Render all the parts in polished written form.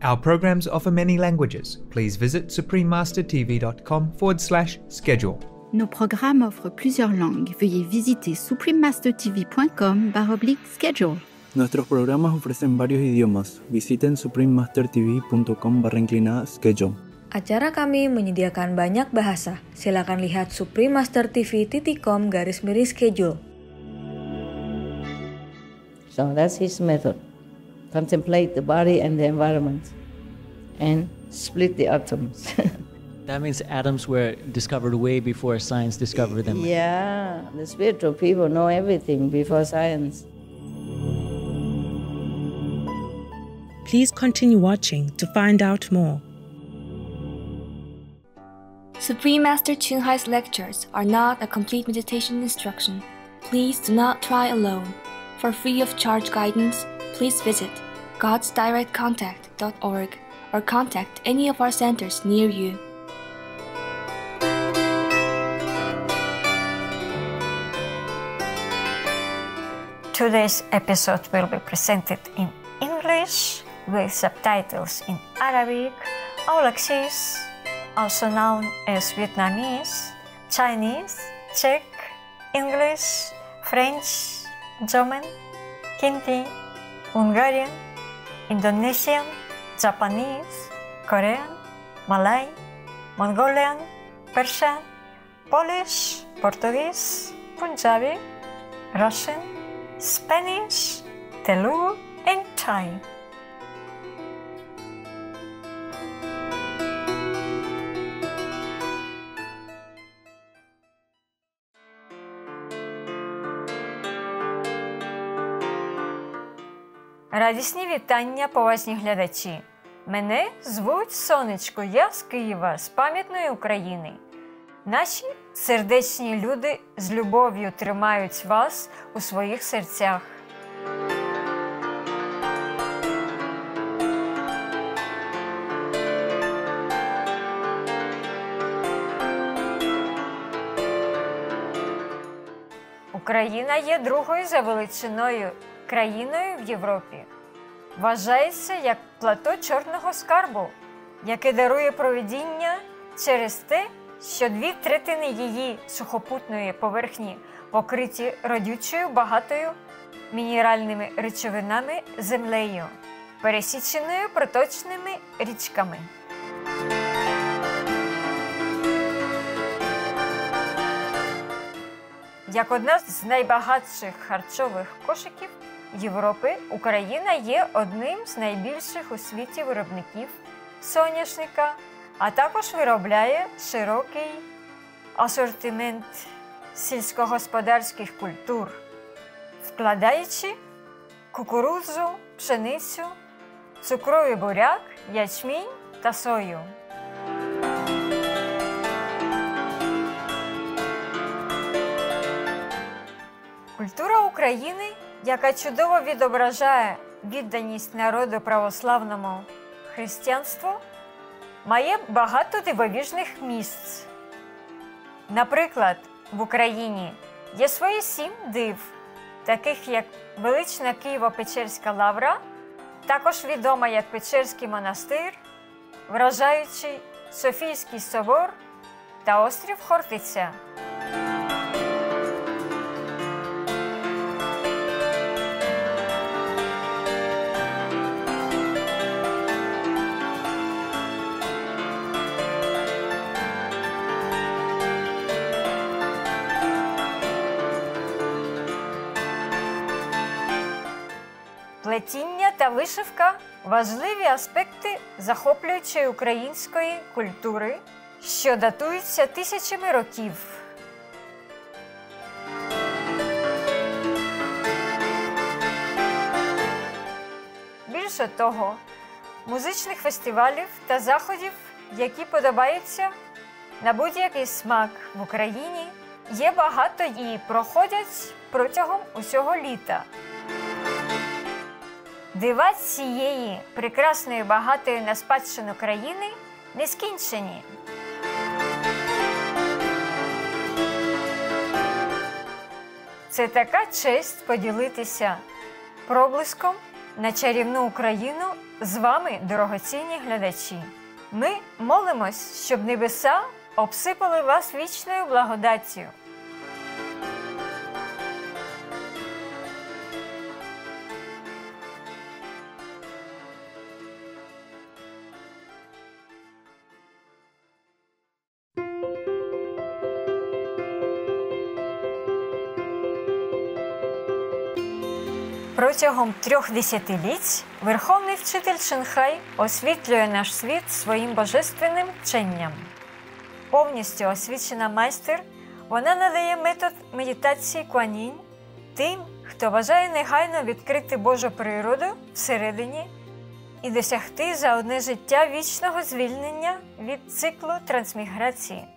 Our programs offer many languages. Please visit suprememastertv.com/schedule. Nos programmes offrent plusieurs langues. Veuillez visiter suprememastertv.com/schedule. Nuestros programas ofrecen varios idiomas. Visiten suprememastertv.com/schedule. Acara kami menyediakan banyak bahasa. Silakan lihat suprememastertv.com/schedule. So that's his method. Contemplate the body and the environment and split the atoms. That means atoms were discovered way before science discovered them. Yeah, the spiritual people know everything before science. Please continue watching to find out more. Supreme Master Ching Hai's lectures are not a complete meditation instruction. Please do not try alone. For free of charge guidance, please visit godsdirectcontact.org or contact any of our centers near you. Today's episode will be presented in English with subtitles in Arabic, Aulacese, also known as Vietnamese, Chinese, Czech, English, French, German, Hindi, Hungarian, Indonesian, Japanese, Korean, Malay, Mongolian, Persian, Polish, Portuguese, Punjabi, Russian, Spanish, Telugu, and Thai. Радісні вітання, поважні глядачі! Мене звуть Сонечко, я з Києва, з пам'ятної України. Наші сердечні люди з любов'ю тримають вас у своїх серцях. Україна є другою за величиною країною в Європі. Вважається як плато чорного скарбу, яке дарує провидіння через те, що 2/3 її сухопутної поверхні покриті родючою багатою мінеральними речовинами землею, пересіченою проточними річками. Як одна з найбагатших харчових кошиків Європи, Україна є одним з найбільших у світі виробників соняшника, а також виробляє широкий асортимент сільськогосподарських культур, вкладаючи кукурудзу, пшеницю, цукровий буряк, ячмінь та сою. Культура України, яка чудово відображає відданість народу православному християнству, має багато дивовижних місць. Наприклад, в Україні є свої 7 див, таких як велична Києво-Печерська лавра, також відома як Печерський монастир, вражаючий Софійський собор та острів Хортиця. Плетіння та вишивка – важливі аспекти захоплюючої української культури, що датуються тисячами років. Більше того, музичних фестивалів та заходів, які подобаються на будь-який смак в Україні, є багато і проходять протягом усього літа. Дива цієї прекрасної, багатої на спадщину країни нескінчені. Це така честь поділитися проблиском на чарівну Україну з вами, дорогоцінні глядачі. Ми молимось, щоб небеса обсипали вас вічною благодаттю. Протягом 3 десятиліть Верховний Вчитель Чен-Хай освітлює наш світ своїм божественним вченням. Повністю освічена майстер, вона надає метод медитації Куан-Інь тим, хто бажає негайно відкрити Божу природу всередині і досягти за одне життя вічного звільнення від циклу трансміграції.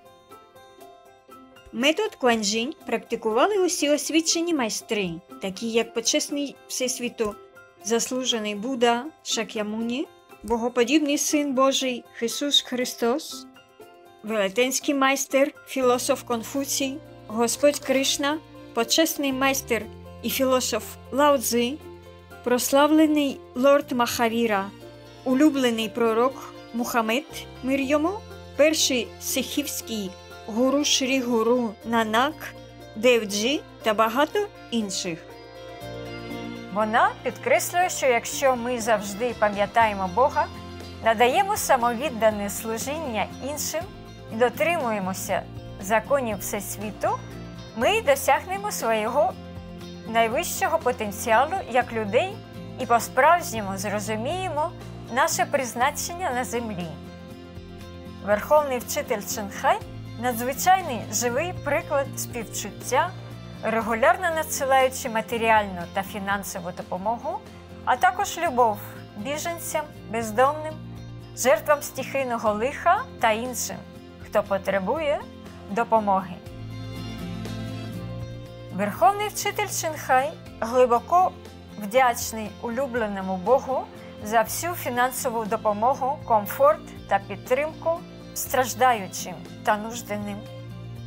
Метод Куан-Інь практикували усі освічені майстри, такі як почесний всесвіту заслужений Будда Шак'ямуні, богоподібний Син Божий Ісус Христос, велетенський майстер, філософ Конфуцій, Господь Кришна, почесний майстер і філософ Лао Цзи, прославлений лорд Махавіра, улюблений пророк Мухаммед, мир йому, перший сихівський гуру Шрі Гуру Нанак, Девджі та багато інших. Вона підкреслює, що якщо ми завжди пам'ятаємо Бога, надаємо самовіддане служіння іншим і дотримуємося законів Всесвіту, ми досягнемо свого найвищого потенціалу як людей і по-справжньому зрозуміємо наше призначення на землі. Верховний Вчитель Чен-Хай – надзвичайний живий приклад співчуття, регулярно надсилаючи матеріальну та фінансову допомогу, а також любов біженцям, бездомним, жертвам стихійного лиха та іншим, хто потребує допомоги. Верховний Вчитель Чен-Хай глибоко вдячний улюбленому Богу за всю фінансову допомогу, комфорт та підтримку страждаючим та нужденним,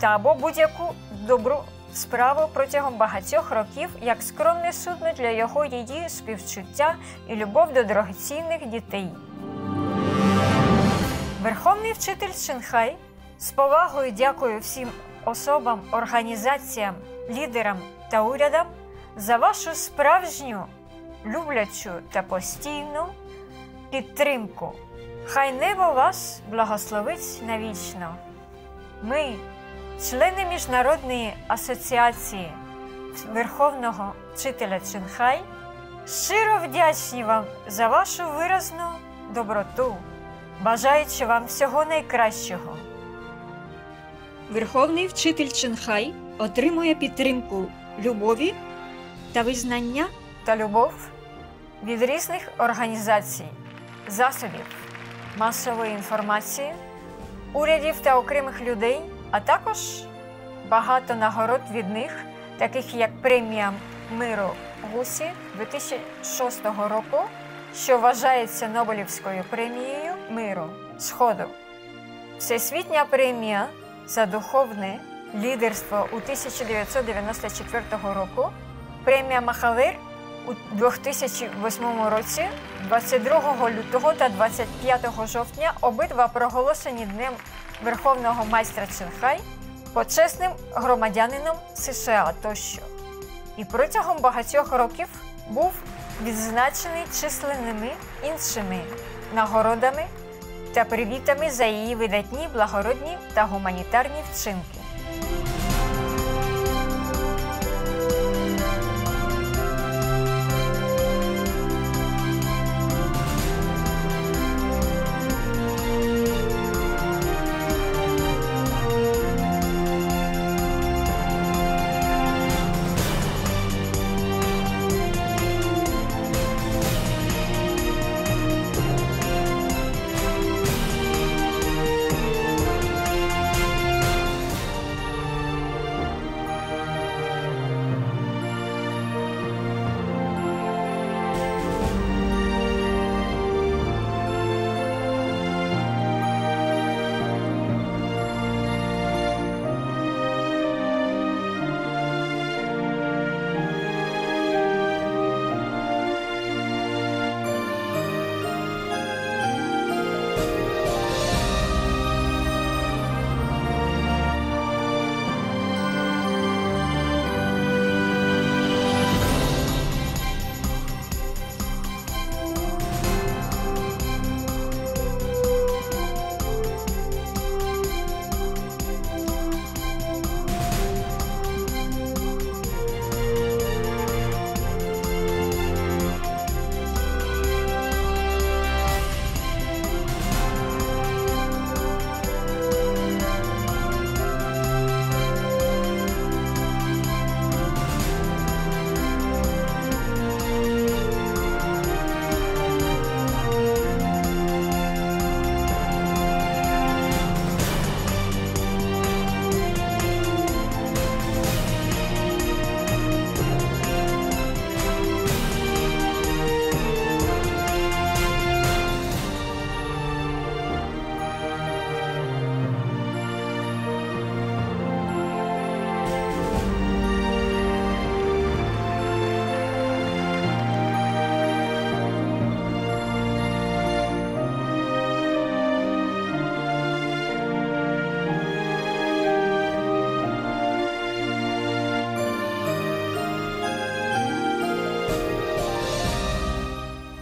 та або будь-яку добру справу протягом багатьох років як скромне судно для його її співчуття і любов до дорогоцінних дітей. Верховний Вчитель Чен-Хай з повагою дякує всім особам, організаціям, лідерам та урядам за вашу справжню, люблячу та постійну підтримку. Хай небо вас благословить навічно. Ми, члени Міжнародної асоціації Верховного Вчителя Чен-Хай, щиро вдячні вам за вашу виразну доброту, бажаючи вам всього найкращого. Верховний Вчитель Чен-Хай отримує підтримку любові та визнання та любов від різних організацій, засобів масової інформації, урядів та окремих людей, а також багато нагород від них, таких як премія миру Гусі 2006 року, що вважається Нобелівською премією миру Сходу, Всесвітня премія за духовне лідерство у 1994 року, премія Махавир у 2008 році, 22 лютого та 25 жовтня обидва проголошені Днем Верховного майстра Чен-Хай, почесним громадянином США тощо. І протягом багатьох років був відзначений численними іншими нагородами та привітами за її видатні, благородні та гуманітарні вчинки.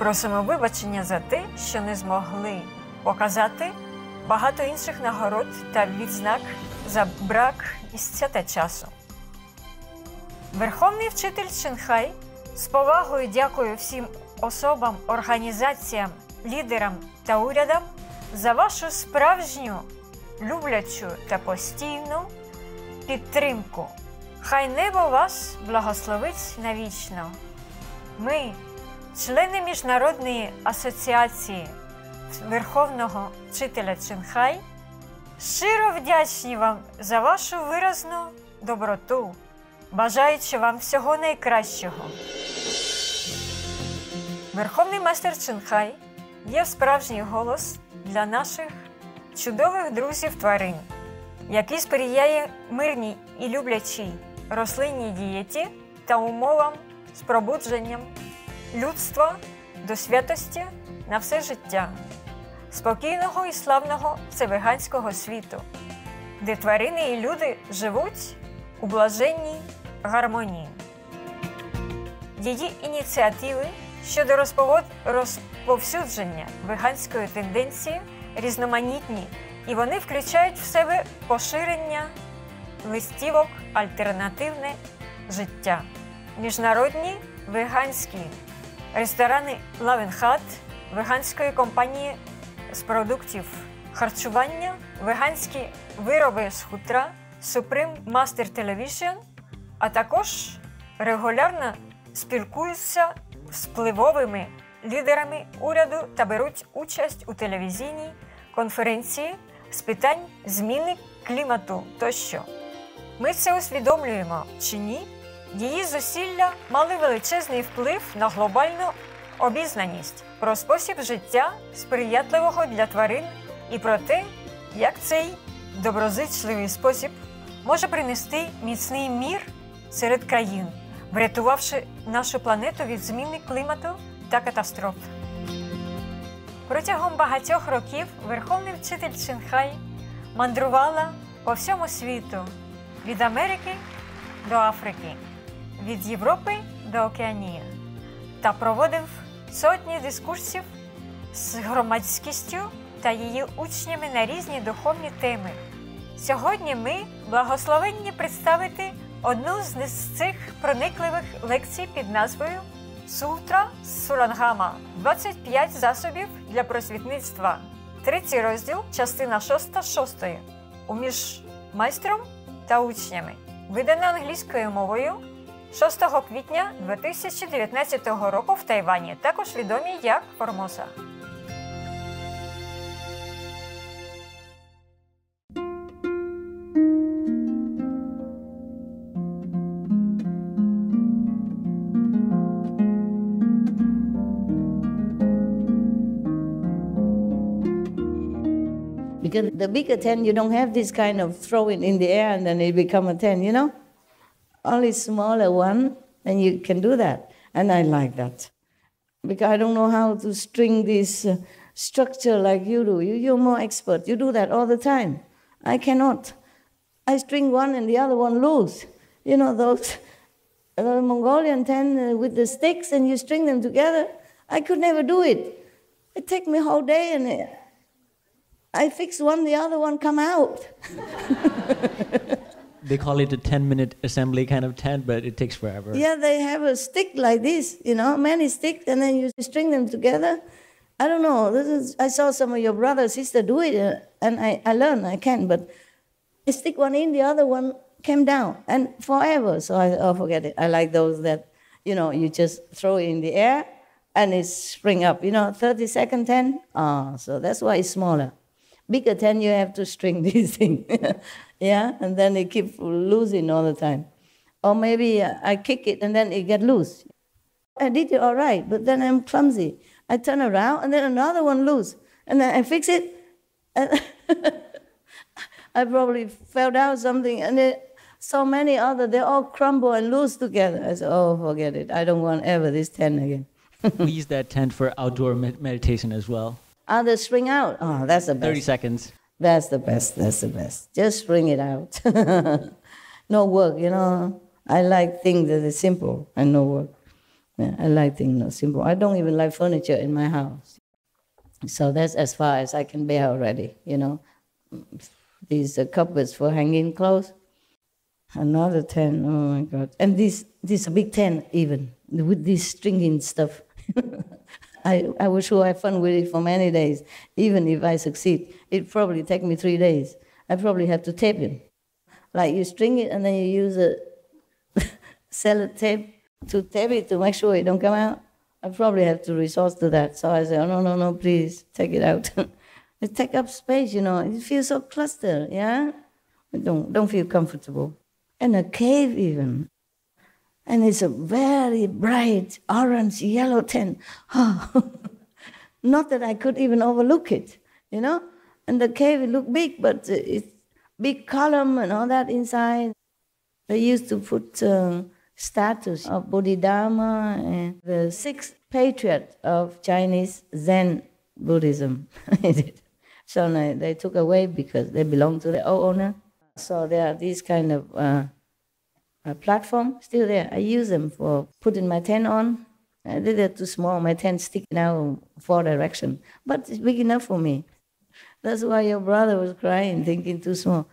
Просимо вибачення за те, що не змогли показати багато інших нагород та відзнак за брак місця та часу. Верховний вчитель Чунхай з повагою дякує всім особам, організаціям, лідерам та урядам за вашу справжню, люблячу та постійну підтримку. Хай небо вас благословить навічно. Ми, члени Міжнародної асоціації Верховного вчителя Чунхай, щиро вдячні вам за вашу виразну доброту, бажаючи вам всього найкращого. Верховний майстер Чунхай є справжній голос для наших чудових друзів-тварин, який сприяє мирній і люблячій рослинній дієті та умовам з пробудженням людства до святості на все життя, спокійного і славного всевеганського світу, де тварини і люди живуть у блаженній гармонії. Її ініціативи щодо розповсюдження веганської тенденції різноманітні, і вони включають в себе поширення листівок «Альтернативне життя», міжнародні веганські ресторани «Лавенхат», веганської компанії з продуктів харчування, веганські вироби з хутра, Supreme Master Television, а також регулярно спілкуються з впливовими лідерами уряду та беруть участь у телевізійній конференції з питань зміни клімату тощо. Ми це усвідомлюємо чи ні? Її зусилля мали величезний вплив на глобальну обізнаність про спосіб життя сприятливого для тварин і про те, як цей доброзичливий спосіб може принести міцний мір серед країн, врятувавши нашу планету від зміни клімату та катастроф. Протягом багатьох років Верховний вчитель Чунхай мандрувала по всьому світу, від Америки до Африки, від Європи до Океанії, та проводив сотні дискурсів з громадськістю та її учнями на різні духовні теми. Сьогодні ми благословенні представити одну з цих проникливих лекцій під назвою «Сутра Сурангама. 25 засобів для просвітництва». Третій розділ, частина 6 уміж майстром та учнями. Видана англійською мовою 6 квітня 2019 року в Тайвані, також відомі як Формоса. Because the bigger tent, you don't have this kind of throwing in the air and then it become a tent, you know? Only smaller one, and you can do that. And I like that. Because I don't know how to string this structure like you do. You're more expert. You do that all the time. I cannot. I string one and the other one loose. You know, those Mongolian tent with the sticks and you string them together. I could never do it. It take me a whole day and I fix one, the other one come out. They call it a 10-minute assembly kind of tent, but it takes forever. Yeah, they have a stick like this, you know, many sticks, and then you string them together. I don't know. I saw some of your brother, sister do it, and I learned, I can, but I stick one in, the other one came down, and forever. So I forget it. I like those that, you know, you just throw it in the air, and it spring up. You know, 30-second tent. So that's why it's smaller. Bigger tent, you have to string this thing. Yeah, and then it keep losing all the time. Or maybe I kick it and then it get loose. I did it all right, but then I'm clumsy. I turn around and then another one loose. And then I fix it. And I probably fell down something and so many other, they all crumble and loose together. I said, oh, forget it. I don't want ever this tent again. We use that tent for outdoor meditation as well. Others spring out. Oh, that's the best. 30 seconds. That's the best. That's the best. Just bring it out. No work, you know. I like things that are simple and no work. Yeah, I like things simple. I don't even like furniture in my house. So that's as far as I can bear already, These cupboards for hanging clothes. Another 10, oh my God. And this big 10 even, with this stringing stuff. I was sure I have fun with it for many days. Even if I succeed, it probably take me 3 days. I probably have to tape it. Like you string it and then you use a sellotape to tape it to make sure it don't come out. I probably have to resort to that. So I say, oh, no, please, take it out. It take up space, It feels so clustered, yeah? I don't feel comfortable. And a cave even. And it's a very bright orange, yellow tint. Not that I could even overlook it, And the cave, it looked big, but it's big column and all that inside. They used to put statues of Bodhidharma and the 6th patriarch of Chinese Zen Buddhism. So they took away because they belong to the old owner. So there are these kind of platform still there. I use them for putting my tent on. They're too small. My tent sticking out in 4 directions. But it's big enough for me. That's why your brother was crying, thinking too small.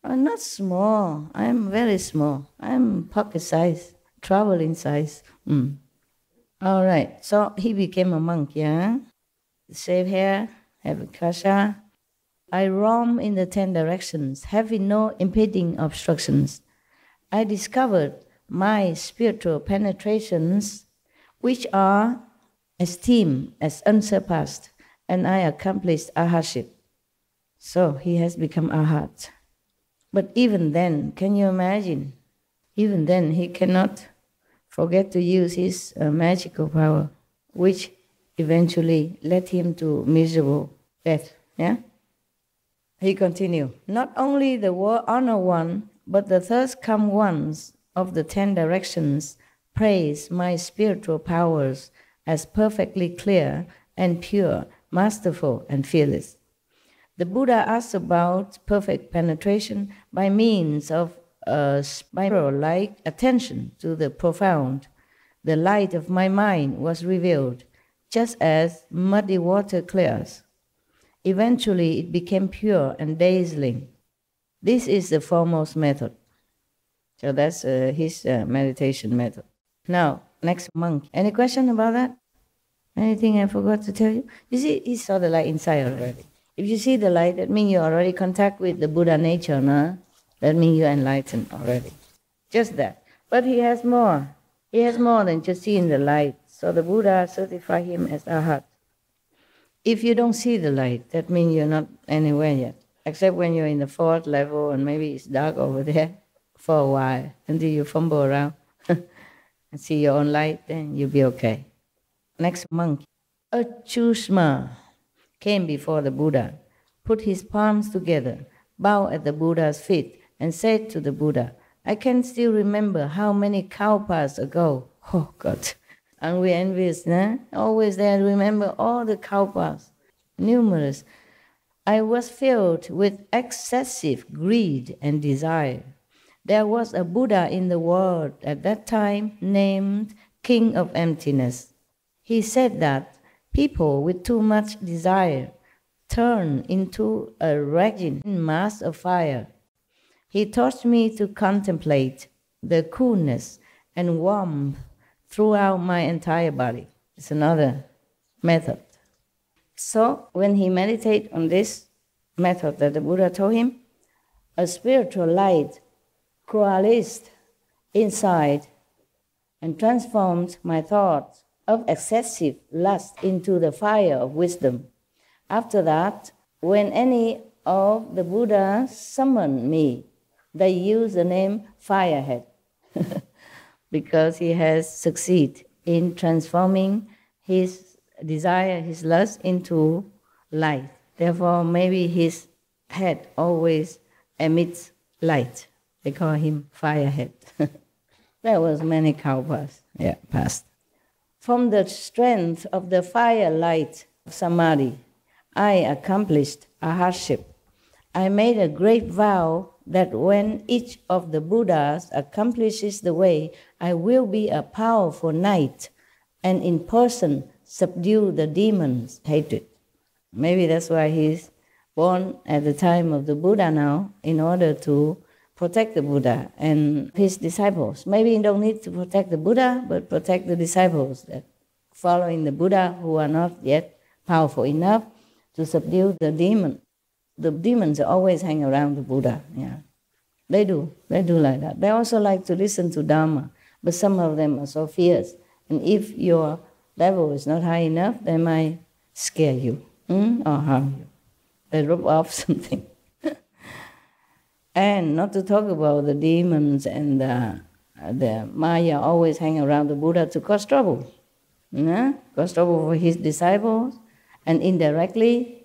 I'm not small. I'm very small. I'm pocket size, traveling size. All right. So he became a monk, yeah? Shave hair, have a kasaya. I roam in the 10 directions, having no impeding obstructions. I discovered my spiritual penetrations, which are esteemed as unsurpassed, and I accomplished arhatship. So he has become arhat. But even then, can you imagine? Even then, he cannot forget to use his magical power, which eventually led him to miserable death. Yeah? He continued, not only the honor one, but the thirst come ones of the 10 directions praise my spiritual powers as perfectly clear and pure, masterful and fearless. The Buddha asked about perfect penetration by means of a spiral-like attention to the profound. The light of my mind was revealed, just as muddy water clears. Eventually, it became pure and dazzling. This is the foremost method. So that's his meditation method. Now, next monk. Any question about that? Anything I forgot to tell you? You see, he saw the light inside already. If you see the light, that means you already contact with the Buddha nature, no? That means you're enlightened already. Just that. But he has more. He has more than just seeing the light. So the Buddha certified him as arhat. If you don't see the light, that means you're not anywhere yet. Except when you're in the 4th level and maybe it's dark over there for a while until you fumble around and see your own light, then you'll be okay. Next monk, Ucchusma, came before the Buddha, put his palms together, bowed at the Buddha's feet, and said to the Buddha, I can still remember how many kalpas ago. Oh God, aren't we envious, nah? Always there, remember all the kalpas, numerous. I was filled with excessive greed and desire. There was a Buddha in the world at that time named King of Emptiness. He said that people with too much desire turn into a raging mass of fire. He taught me to contemplate the coolness and warmth throughout my entire body. It's another method. So when he meditated on this method that the Buddha told him, a spiritual light coalesced inside and transformed my thoughts of excessive lust into the fire of wisdom. After that, when any of the Buddhas summoned me, they use the name Firehead because he has succeeded in transforming his desire, his lust into light. Therefore, maybe his head always emits light. They call him Firehead. There was many kalpas, past. From the strength of the firelight of Samadhi, I accomplished arhatship. I made a great vow that when each of the Buddhas accomplishes the way I will be a powerful knight and in person subdue the demons' hatred. Maybe that's why he's born at the time of the Buddha now, in order to protect the Buddha and his disciples. Maybe you don't need to protect the Buddha, but protect the disciples that following the Buddha who are not yet powerful enough to subdue the demon. The demons always hang around the Buddha. Yeah, they do like that. They also like to listen to Dharma, but some of them are so fierce. And if your level is not high enough, they might scare you or harm you. They rub off something. And not to talk about the demons and the Maya always hang around the Buddha to cause trouble. Cause trouble for his disciples and indirectly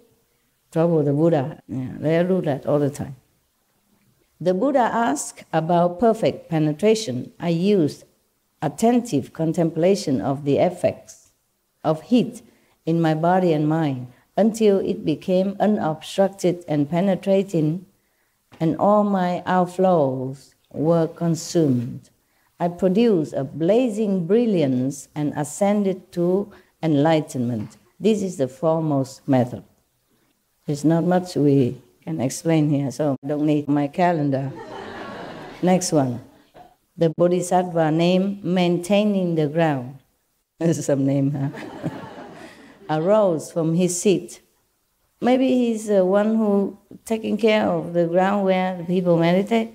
trouble the Buddha. Yeah, they do that all the time. The Buddha asked about perfect penetration. I used attentive contemplation of the effects of heat in my body and mind until it became unobstructed and penetrating, and all my outflows were consumed. I produced a blazing brilliance and ascended to enlightenment. This is the foremost method. There's not much we can explain here, so I don't need my calendar. Next one. The Bodhisattva name, maintaining the ground. That's some name, huh? Arose from his seat. Maybe he's the one who taking care of the ground where the people meditate.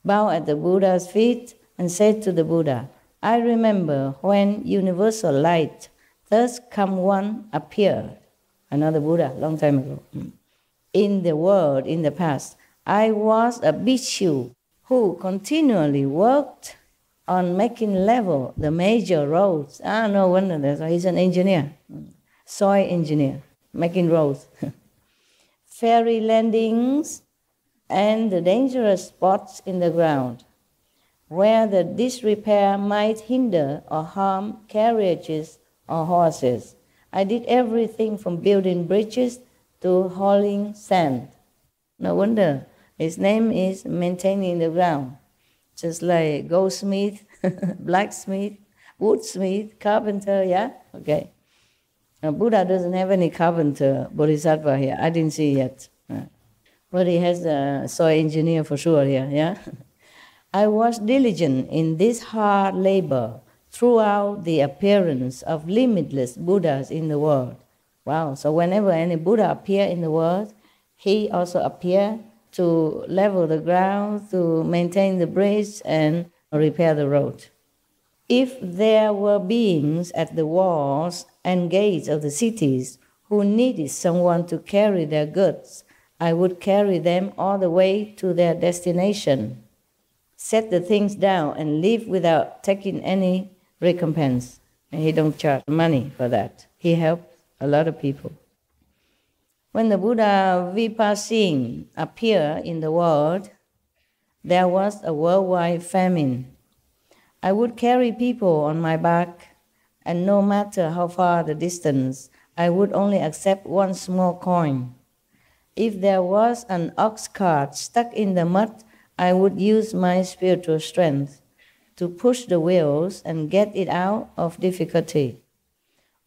Bowed at the Buddha's feet and said to the Buddha, I remember when universal light, thus come one, appeared. Another Buddha, long time ago. In the world, in the past, I was a bhikshu who continually worked on making level the major roads. No wonder that's why he's an engineer, soil engineer, making roads. Ferry landings and the dangerous spots in the ground where the disrepair might hinder or harm carriages or horses. I did everything from building bridges to hauling sand. No wonder his name is maintaining the ground. Just like goldsmith, blacksmith, woodsmith, carpenter, yeah? Okay. Now, Buddha doesn't have any carpenter, bodhisattva here. I didn't see yet. But he has a soil engineer for sure here, yeah? I was diligent in this hard labor throughout the appearance of limitless Buddhas in the world. Wow, so whenever any Buddha appear in the world, he also appear to level the ground, to maintain the bridge and repair the road. If there were beings at the walls and gates of the cities who needed someone to carry their goods, I would carry them all the way to their destination, set the things down and leave without taking any recompense. And he don't charge money for that. He helped a lot of people. When the Buddha Vipassing appeared in the world, there was a worldwide famine. I would carry people on my back, and no matter how far the distance, I would only accept one small coin. If there was an ox cart stuck in the mud, I would use my spiritual strength to push the wheels and get it out of difficulty.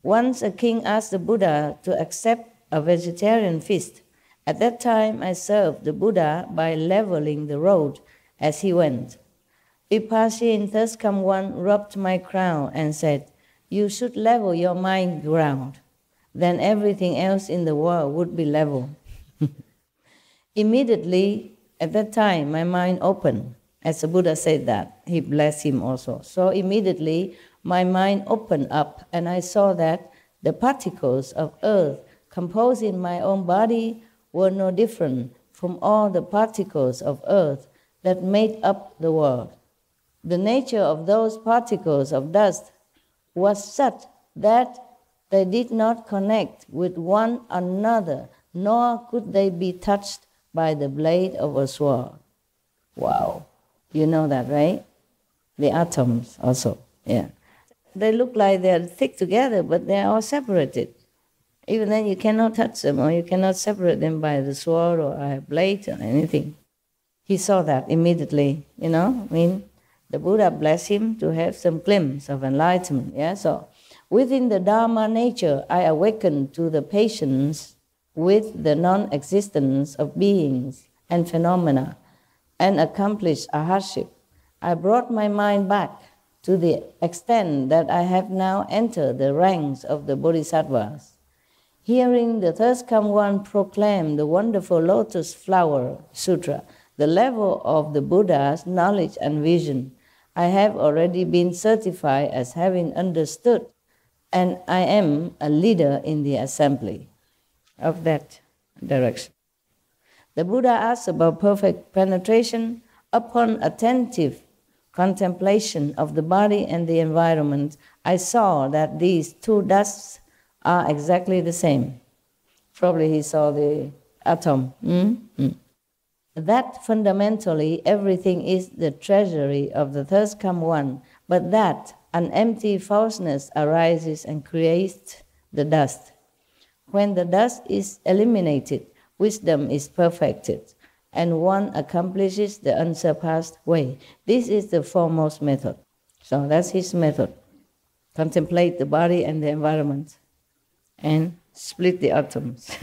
Once a king asked the Buddha to accept a vegetarian feast. At that time, I served the Buddha by leveling the road as he went. Vipassing thus come one rubbed my crown and said, you should level your mind ground. Then everything else in the world would be level. Immediately, at that time, my mind opened. As the Buddha said that, he blessed him also. So immediately, my mind opened up and I saw that the particles of earth composing my own body were no different from all the particles of earth that made up the world. The nature of those particles of dust was such that they did not connect with one another, nor could they be touched by the blade of a sword. Wow. You know that, right? The atoms also, yeah. They look like they're thick together, but they're all separated. Even then, you cannot touch them, or you cannot separate them by the sword or a blade or anything. He saw that immediately, you know. I mean, the Buddha blessed him to have some glimpse of enlightenment. Yeah? So within the Dharma nature, I awakened to the patience with the non-existence of beings and phenomena and accomplished a hardship. I brought my mind back to the extent that I have now entered the ranks of the Bodhisattvas. Hearing the third come one proclaim the wonderful lotus flower sutra, the level of the Buddha's knowledge and vision, I have already been certified as having understood, and I am a leader in the assembly of that direction. The Buddha asked about perfect penetration. Upon attentive contemplation of the body and the environment, I saw that these two dusts are exactly the same. Probably he saw the atom. That fundamentally everything is the treasury of the third come one, but that an empty falseness arises and creates the dust. When the dust is eliminated, wisdom is perfected, and one accomplishes the unsurpassed way. This is the foremost method. So that's his method. Contemplate the body and the environment, and split the atoms.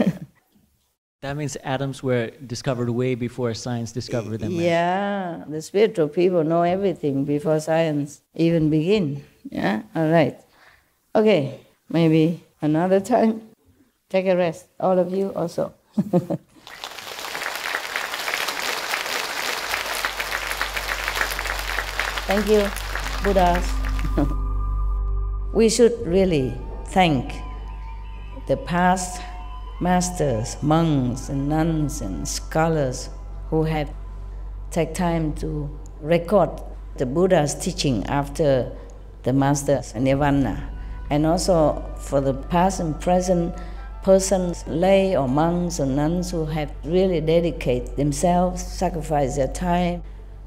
That means atoms were discovered way before science discovered them. Yeah, the spiritual people know everything before science even begin. Yeah, all right. Okay, maybe another time. Take a rest, all of you also. Thank you, Buddhas. We should really thank the past masters, monks and nuns and scholars who have taken time to record the Buddha's teaching after the master's nirvana, and also for the past and present persons, lay or monks or nuns who have really dedicated themselves, sacrificed their time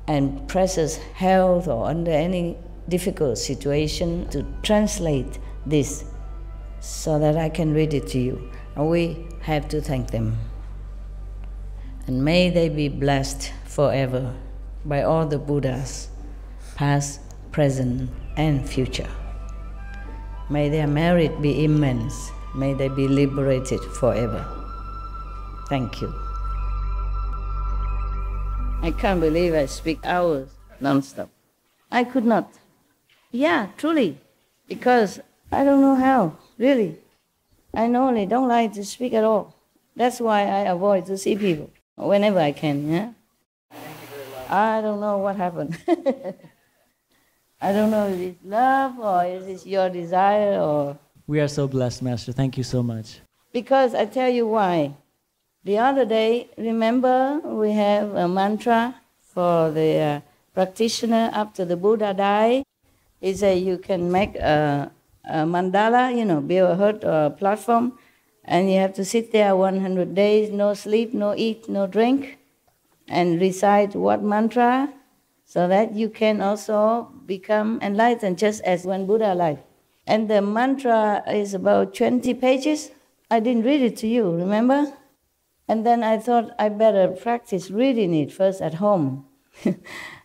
and precious health or under any difficult situation to translate this so that I can read it to you. And we have to thank them. And may they be blessed forever by all the Buddhas, past, present, and future. May their merit be immense. May they be liberated forever. Thank you. I can't believe I speak hours non-stop. I could not. Yeah, truly. Because I don't know how, really. I normally don't like to speak at all. That's why I avoid to see people whenever I can, yeah? I don't know what happened. I don't know if it's love or is it your desire or... We are so blessed, Master. Thank you so much. Because I tell you why. The other day, remember we have a mantra for the practitioner after the Buddha died. He said you can make a mandala, build a hut or a platform, and you have to sit there 100 days, no sleep, no eat, no drink, and recite what mantra, so that you can also become enlightened, just as when Buddha lived. And the mantra is about 20 pages. I didn't read it to you, remember? And then I thought I better practice reading it first at home.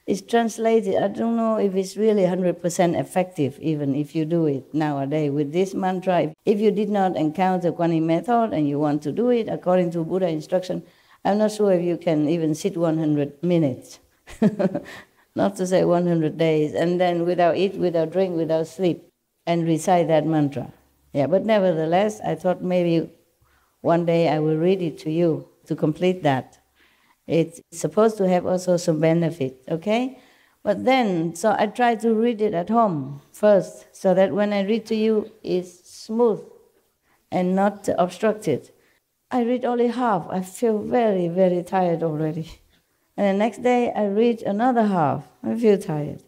It's translated. I don't know if it's really 100% effective, even if you do it nowadays with this mantra. If you did not encounter Kuan Yin method and you want to do it according to Buddha instruction, I'm not sure if you can even sit 100 minutes, not to say 100 days, and then without eat, without drink, without sleep, and recite that mantra. Yeah, but nevertheless, I thought maybe one day I will read it to you to complete that. It's supposed to have also some benefit, okay? But then, so I try to read it at home first, so that when I read to you, it's smooth and not obstructed. I read only half. I feel very, very tired already. And the next day, I read another half. I feel tired.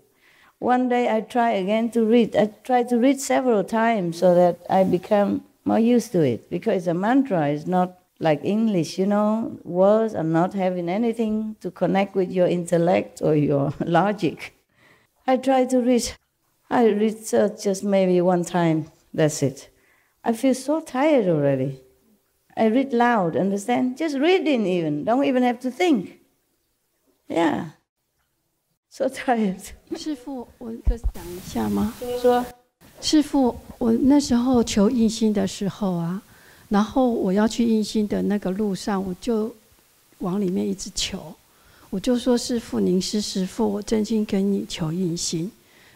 One day, I try again to read. I try to read several times so that I become more used to it, because a mantra is not like English, words are not having anything to connect with your intellect or your logic. I try to read. I read just maybe one time, that's it. I feel so tired already. I read loud, understand? Just reading even, don't even have to think. Yeah. So tired. 师父，我可以讲一下吗？说。师父，我那时候求印心的时候啊，然后我要去印心的那个路上，我就往里面一直求，我就说：“师父，您是师父，我真心跟你求印心。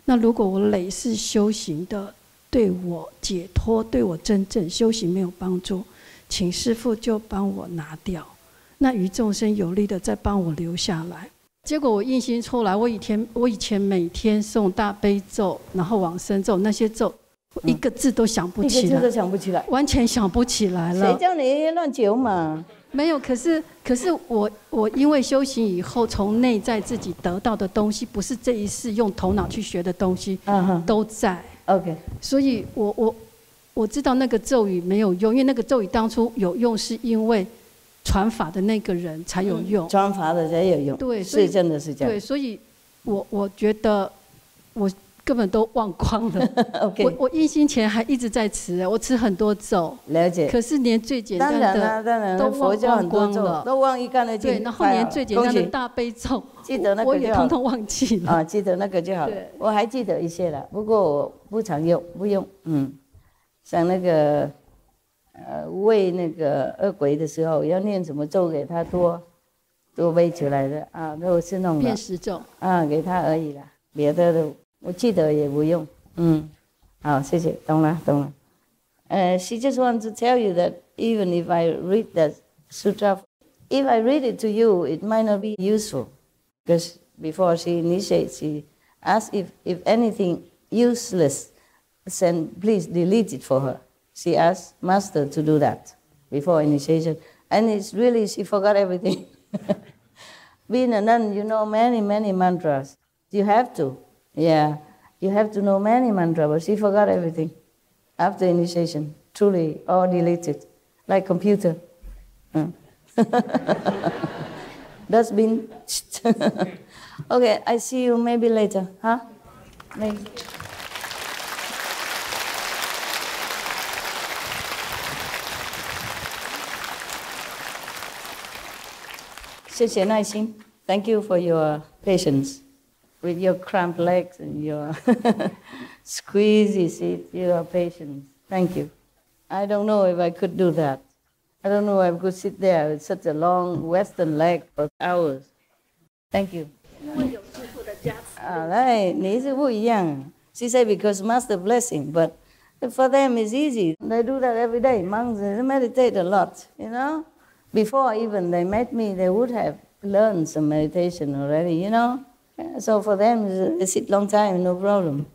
那如果我累世修行的对我解脱、对我真正修行没有帮助，请师父就帮我拿掉。那于众生有利的，再帮我留下来。”结果我印心出来，我以前每天诵大悲咒，然后往生咒那些咒，我一个字都想不起来，一个字都想不起来，完全想不起来了。谁叫你乱求嘛？没有，可是我因为修行以后，从内在自己得到的东西，不是这一世用头脑去学的东西，都在。OK， 所以我知道那个咒语没有用，因为那个咒语当初有用，是因为传法的那个人才有用，传法的才有用。对，是真的是这样。对，所以我觉得我根本都忘光了。okay. 我印心前还一直在持，我持很多咒。了解。可是连最简单的当然都佛教很多咒都忘一干二净。对，然后连最简单的大悲咒，记得那个我也通通忘记了。啊，记得那个就好了。我还记得一些了，不过我不常用，不用。像那个喂那个恶鬼的时候，要念什么咒给他多喂出来的啊，都是弄遍识咒啊，给他而已啦，别的都我记得也不用。好，谢谢，懂了。She just wants to tell you that even if I read that sutra, if I read it to you, it might not be useful, because before she initiates, she asks if anything useless, then please delete it for her. She asked Master to do that before initiation, and it's really she forgot everything. Being a nun, you know many mantras. You have to, you have to know many mantras, but she forgot everything after initiation. Truly, all deleted, like computer. Dustbin. Okay, I see you maybe later, huh? Maybe. 谢谢耐心 Thank you for your patience with your cramped legs and your squeezy seat. Your patience. Thank you. I don't know if I could do that. I don't know if I could sit there with such a long Western leg for hours. Thank you. 来，你是不一样。She said because Master blessing, but for them it's easy. They do that every day. Monks, they meditate a lot, you know. Before even they met me, they would have learned some meditation already, you know. So for them, it's a long time, no problem.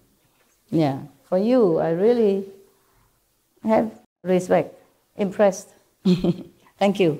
Yeah. For you, I really have respect, impressed. Thank you.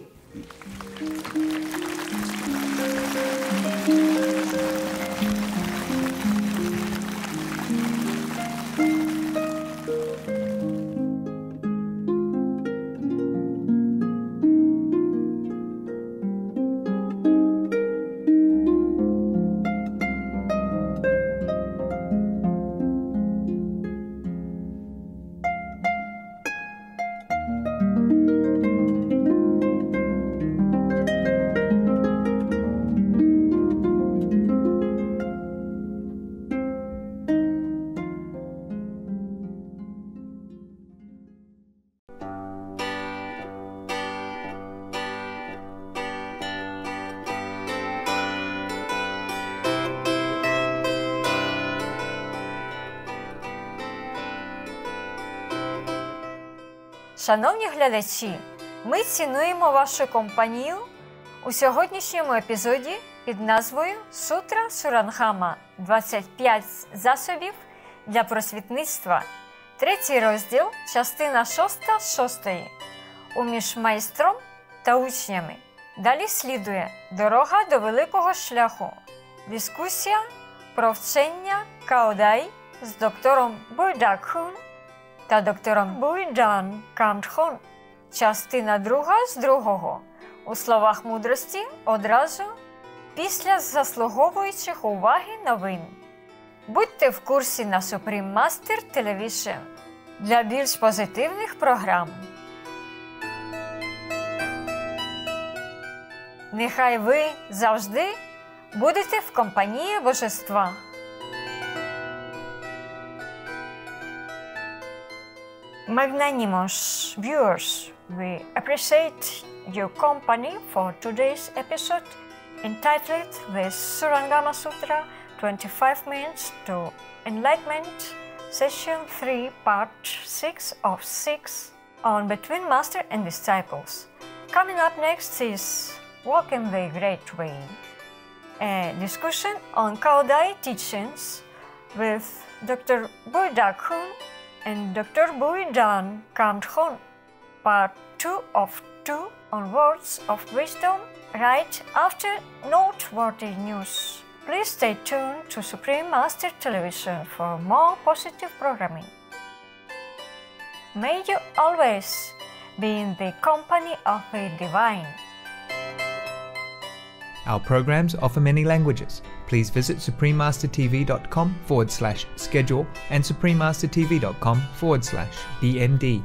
Шановні глядачі, ми цінуємо вашу компанію у сьогоднішньому епізоді під назвою «Сутра Сурангама. 25 засобів для просвітництва». Третій розділ, частина 6 «Уміж майстром та учнями». Далі слідує «Дорога до великого шляху». Дискусія про вчення Каодай з доктором Буйдакхун та доктором Буйджан Камтхон. Частина 2 з 2. У словах мудрості одразу після заслуговуючих уваги новин. Будьте в курсі на Supreme Master Television для більш позитивних програм. Нехай ви завжди будете в компании божества. Magnanimous viewers, we appreciate your company for today's episode entitled the Surangama Sutra 25 Minutes to Enlightenment, Session 3, Part 6 of 6 on Between Master and Disciples. Coming up next is Walking the Great Way, a discussion on Kaodai teachings with Dr. Buidak-hun and Dr. Buidan Kamthon, Part 2 of 2 on Words of Wisdom, right after noteworthy news. Please stay tuned to Supreme Master Television for more positive programming. May you always be in the company of the divine. Our programs offer many languages. Please visit suprememastertv.com/schedule and suprememastertv.com/BMD.